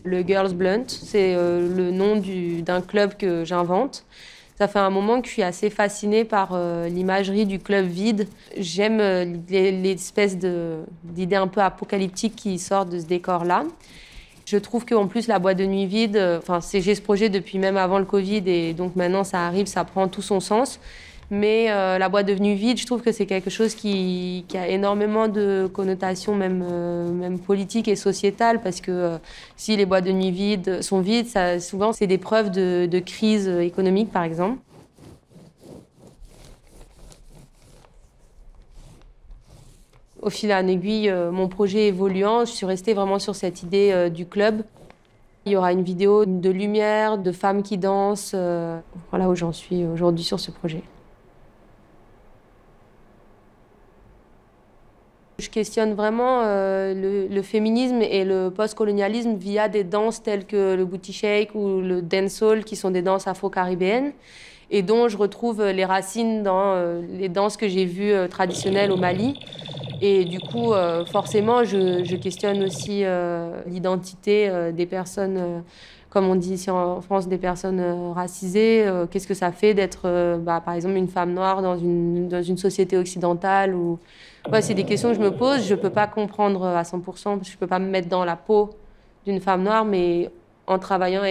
Le Girls Blunt, c'est le nom d'un club que j'invente. Ça fait un moment que je suis assez fascinée par l'imagerie du club vide. J'aime l'espèce d'idée un peu apocalyptique qui sort de ce décor-là. Je trouve qu'en plus, la boîte de nuit vide, j'ai ce projet depuis même avant le Covid et donc maintenant ça arrive, ça prend tout son sens. Mais la boîte de nuit vide, je trouve que c'est quelque chose qui a énormément de connotations, même politiques et sociétales, parce que si les boîtes de nuit vides sont vides, souvent c'est des preuves de crise économique, par exemple. Au fil en aiguille, mon projet évoluant, je suis restée vraiment sur cette idée du club. Il y aura une vidéo de lumière, de femmes qui dansent. Voilà où j'en suis aujourd'hui sur ce projet. Je questionne vraiment le féminisme et le post-colonialisme via des danses telles que le booty shake ou le dancehall, qui sont des danses afro-caribéennes, et dont je retrouve les racines dans les danses que j'ai vues traditionnelles au Mali. Et du coup, forcément, je questionne aussi l'identité des personnes, comme on dit ici en France, des personnes racisées. Qu'est-ce que ça fait d'être, par exemple, une femme noire dans une société occidentale ou... Ouais, c'est des questions que je me pose. Je ne peux pas comprendre à 100%, parce que je ne peux pas me mettre dans la peau d'une femme noire, mais en travaillant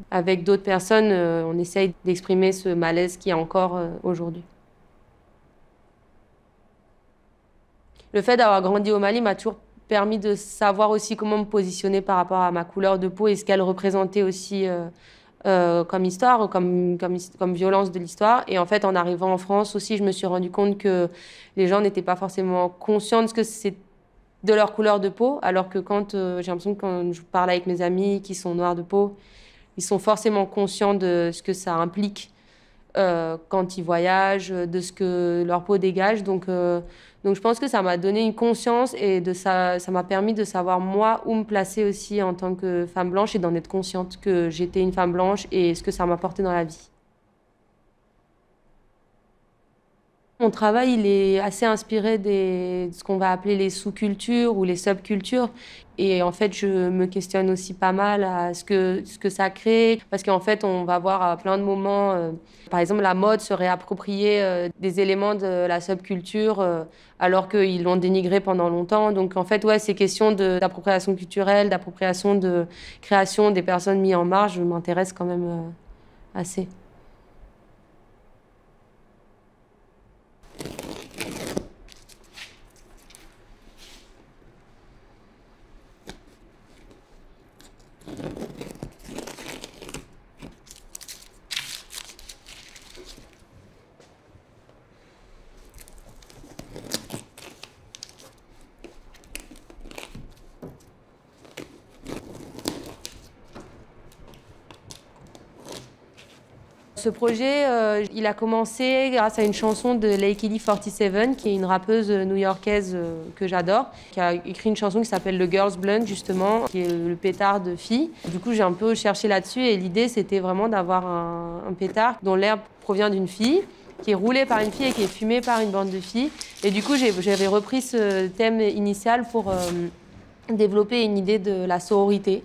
avec d'autres personnes, on essaye d'exprimer ce malaise qu'il y a encore aujourd'hui. Le fait d'avoir grandi au Mali m'a toujours permis de savoir aussi comment me positionner par rapport à ma couleur de peau et ce qu'elle représentait aussi comme histoire, comme violence de l'histoire. Et en fait, en arrivant en France aussi, je me suis rendu compte que les gens n'étaient pas forcément conscients de ce que c'est de leur couleur de peau, alors que j'ai l'impression que quand je parle avec mes amis qui sont noirs de peau, ils sont forcément conscients de ce que ça implique quand ils voyagent, de ce que leur peau dégage. Donc je pense que ça m'a donné une conscience et ça m'a permis de savoir moi où me placer aussi en tant que femme blanche et d'en être consciente que j'étais une femme blanche et ce que ça m'apportait dans la vie. Mon travail, il est assez inspiré de ce qu'on va appeler les sous-cultures ou les subcultures. Et en fait, je me questionne aussi pas mal à ce que ça crée. Parce qu'en fait, on va voir à plein de moments, par exemple, la mode se réapproprier des éléments de la subculture alors qu'ils l'ont dénigré pendant longtemps. Donc en fait, ouais, ces questions d'appropriation culturelle, d'appropriation de création des personnes mises en marge m'intéressent quand même assez. Ce projet, il a commencé grâce à une chanson de Lakely 47, qui est une rappeuse new-yorkaise que j'adore, qui a écrit une chanson qui s'appelle Le Girls Blunt, justement, qui est le pétard de filles. Du coup, j'ai un peu cherché là-dessus et l'idée, c'était vraiment d'avoir un pétard dont l'herbe provient d'une fille, qui est roulé par une fille et qui est fumé par une bande de filles. Et du coup, j'avais repris ce thème initial pour développer une idée de la sororité.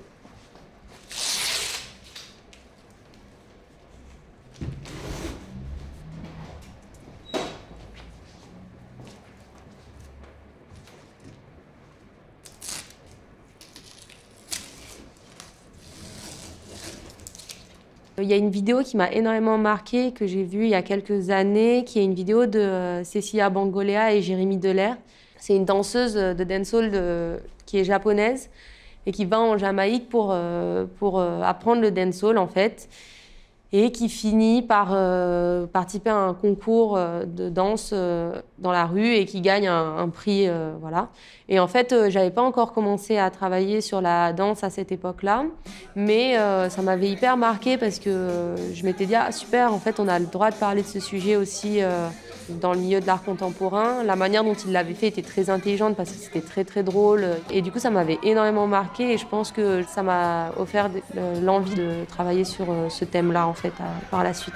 Il y a une vidéo qui m'a énormément marquée, que j'ai vue il y a quelques années, qui est une vidéo de Cecilia Bangolea et Jérémy Delair. C'est une danseuse de dancehall qui est japonaise et qui va en Jamaïque pour apprendre le dancehall, en fait, et qui finit par participer à un concours de danse dans la rue et qui gagne un prix, voilà. Et en fait, j'avais pas encore commencé à travailler sur la danse à cette époque-là, mais ça m'avait hyper marquée parce que je m'étais dit, ah super, en fait, on a le droit de parler de ce sujet aussi dans le milieu de l'art contemporain. La manière dont il l'avait fait était très intelligente parce que c'était très très drôle. Et du coup, ça m'avait énormément marquée et je pense que ça m'a offert l'envie de travailler sur ce thème-là, en fait, par la suite.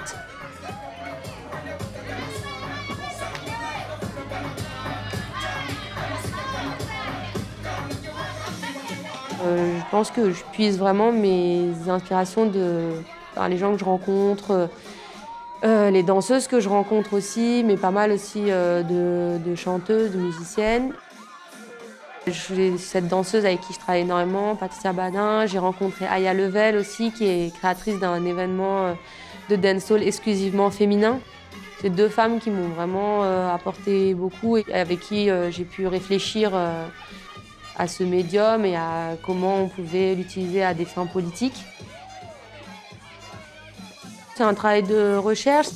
Je pense que je puise vraiment mes inspirations par les gens que je rencontre, les danseuses que je rencontre aussi, mais pas mal aussi de chanteuses, de musiciennes. J'ai cette danseuse avec qui je travaille énormément, Patricia Badin. J'ai rencontré Aya Level aussi, qui est créatrice d'un événement de dancehall exclusivement féminin. C'est deux femmes qui m'ont vraiment apporté beaucoup et avec qui j'ai pu réfléchir à ce médium et à comment on pouvait l'utiliser à des fins politiques. C'est un travail de recherche.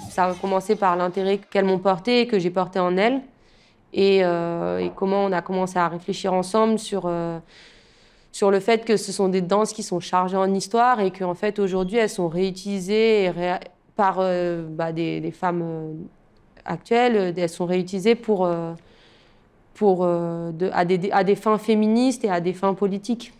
Ça a commencé par l'intérêt qu'elles m'ont porté et que j'ai porté en elles. Et comment on a commencé à réfléchir ensemble sur le fait que ce sont des danses qui sont chargées en histoire et qu'en fait aujourd'hui elles sont réutilisées par des femmes actuelles. Elles sont réutilisées à des fins féministes et à des fins politiques.